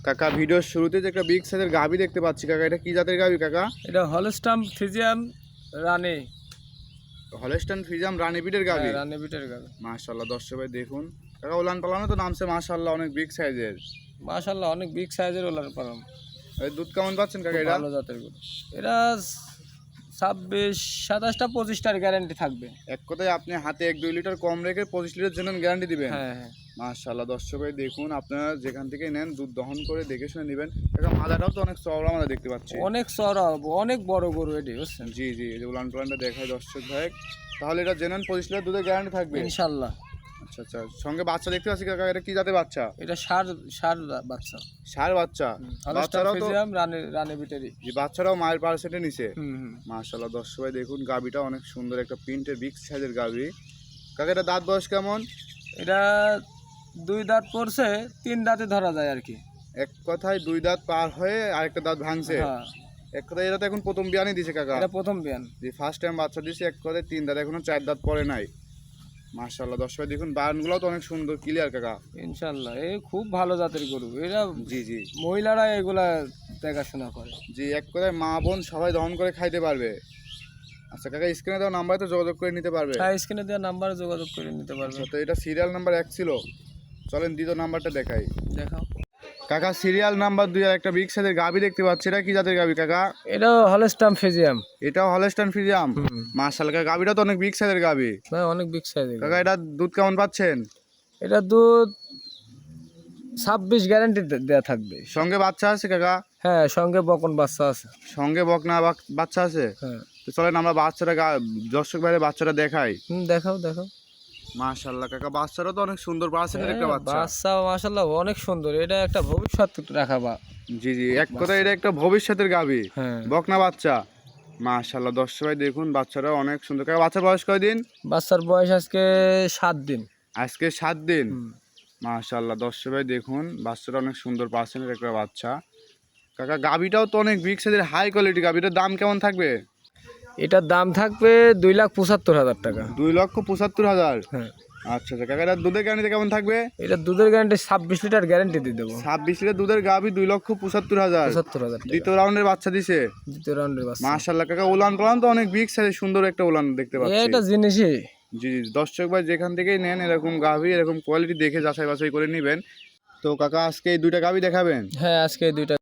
কাকা ভিডিওর শুরুতে যে একটা বিগ সাইজের গাভী দেখতে পাচ্ছি কাকা, এটা কি জাতের গাভী কাকা? এটা হলস্টাম ফ্রিজিয়াম রানে হলস্টাইন ফ্রিজিয়াম রানী বিটের গাভী। রানে বিটের গাবে। মাশাআল্লাহ, দর্শক ভাই দেখুন কাকা, ওলান পালানো তো নামছে মাশাআল্লাহ, অনেক বিগ সাইজের। মাশাআল্লাহ অনেক বিগ সাইজের ওলার পালন। এই দুধ কেমন পাচ্ছেন কাকা এটা? ভালো জাতের গরু। এটা 26, 27টা 25টার গ্যারান্টি থাকবে। এক কথায় আপনি হাতে 1-2 লিটার কম রেখে 25 লিটার জন্য গ্যারান্টি দিবেন। হ্যাঁ হ্যাঁ মাশাআল্লাহ, দর্শক ভাই দেখুন, আপনারা যেখান থেকে নেন দুধ দহন করে দেখে শুনে নেবেন। কাকা মাদাটাও তো অনেক চওড়া মাদা দেখতে পাচ্ছি। অনেক চড়া, অনেক বড় গরু এটি বুঝছেন। জি জি, এই যে উলান পালানটা দেখায় দর্শক ভাই, তাহলে এটা জেনুইন 25 লিটার দুধের গ্যারান্টি থাকবে ইনশাআল্লাহ। আচ্ছা আচ্ছা, সঙ্গে বাচ্চা দেখতে পাচ্ছি কাকা, এটা কি জাতের বাচ্চা? এটা ষাঁড় বাচ্চা। ষাঁড় বাচ্চা। হলস্টাম বাচ্চারাও তো, ফ্রিজিয়াম রানে বিটেরই। যে বাচ্চারাও মায়ের পার্সেন্টে নিচে। হুম। মাশাআল্লাহ, দর্শক ভাই দেখুন গাভীটা অনেক সুন্দর, একটা প্রিন্টের বিগ সাইজের গাভী। কাকা এটা দাঁত বয়স কেমন? এটা 2 দাঁত পড়ছে, 3 দাঁতে ধরা যায় আর কি। এক কথায় 2 দাঁত পার হয়ে আরেকটা দাঁত ভাঙছে। হ্যাঁ এক কথায় এটা তো এখন প্রথম বিয়ানই দিছে কাকা। এটা প্রথম বিয়ান। যে ফার্স্ট টাইম বাচ্চা দিছে, এক কথায় 3 দাঁত, এখনো 4 দাঁত পরে নাই। মাশাআল্লাহ, দর্শক ভাই দেখুন বায়ানগুলো তো অনেক সুন্দর ক্লিয়ার কাকা। ইনশাআল্লাহ এই খুব ভালো জাতের গরু। এরা জি জি মহিলারা এগুলা দেখাশোনা করে। জি, এক কথায় মা বোন সবাই দহন করে খাইতে পারবে। আচ্ছা কাকা, স্ক্রিনে দেওয়া নাম্বারে তো যোগাযোগ করে নিতে পারবে। হ্যাঁ স্ক্রিনে দেওয়া নাম্বারে যোগাযোগ করে নিতে পারবে। আচ্ছা, তো এটা সিরিয়াল নাম্বার 1 ছিল, চলেন দ্বিতীয় নাম্বারটা দেখাই। দেখাও। কাকা সিরিয়াল নাম্বার 2 আর একটা বিগ সাইজের গাভী দেখতে পাচ্ছি, এটা কি জাতের গাভী কাকা? এটা হলস্টাম ফ্রিজিয়াম। এটাও হলস্টাইন ফ্রিজিয়াম। মাশাআল্লাহ কাকা, গাভীটা তো অনেক বিগ সাইজের গাভী। ভাই অনেক বিগ সাইজের। কাকা এটা দুধ কেমন পাচ্ছেন? এটা দুধ 26 গ্যারান্টি দেয়া থাকবে। সঙ্গে বাচ্চা আছে কাকা? হ্যাঁ সঙ্গে বকন বাচ্চা আছে। সঙ্গে বকনা বাচ্চা আছে। হ্যাঁ তো চলেন আমরা বাচ্চাটা দর্শক ভাইয়ের বাচ্চাটা দেখাই। দেখাও দেখাও। মাশাআল্লাহ কাকা, বাচ্চাটা তো অনেক সুন্দর পার্সেন্টের একটা বাচ্চা। বাচ্চা মাশাআল্লাহ অনেক সুন্দর। এটা একটা ভবিষ্যৎ রাখা বা। জি জি, এক কথায় এটা একটা ভবিষ্যতের গাভী। হ্যাঁ বকনা বাচ্চা। মাশাআল্লাহ, দর্শক ভাই দেখুন বাচ্চাটা অনেক সুন্দর। কাকা বাচ্চার বয়স কয়দিন? বাচ্চার বয়স আজকে 7 দিন। আজকে 7 দিন। মাশাআল্লাহ, দর্শক ভাই দেখুন বাচ্চাটা অনেক সুন্দর পার্সেন্টের একটা বাচ্চা। কাকা গাভীটাও তো অনেক বিগ সাইজের হাই কোয়ালিটি গাভী, এটার দাম কেমন থাকবে? এটার দাম থাকবে 2,75,000 টাকা। 2,75,000। হ্যাঁ আচ্ছা আচ্ছা কাকা, এটার দুধের গ্যারান্টি কেমন থাকবে? এটা দুধের গ্যারান্টি 26 লিটার গ্যারান্টি দিয়ে দেবো। 26 লিটার দুধের গাভী 2,75,000। 75,000 টাকা। দ্বিতীয় রাউন্ডের বাচ্চা দিছে। দ্বিতীয় রাউন্ডের বাচ্চা। মাশাআল্লাহ কাকা, উলান পালান তো অনেক বিগ সাইজের সুন্দর একটা উলান দেখতে পাচ্ছি। এটা জিনিসই। জি জি, দর্শক ভাই যেখান থেকেই নেন এরকম গাভী এরকম কোয়ালিটি দেখে যাচাই বাছাই করে নেবেন। তো কাকা আজকে এই 2টা গাভী দেখাবেন? হ্যাঁ আজকে 2টা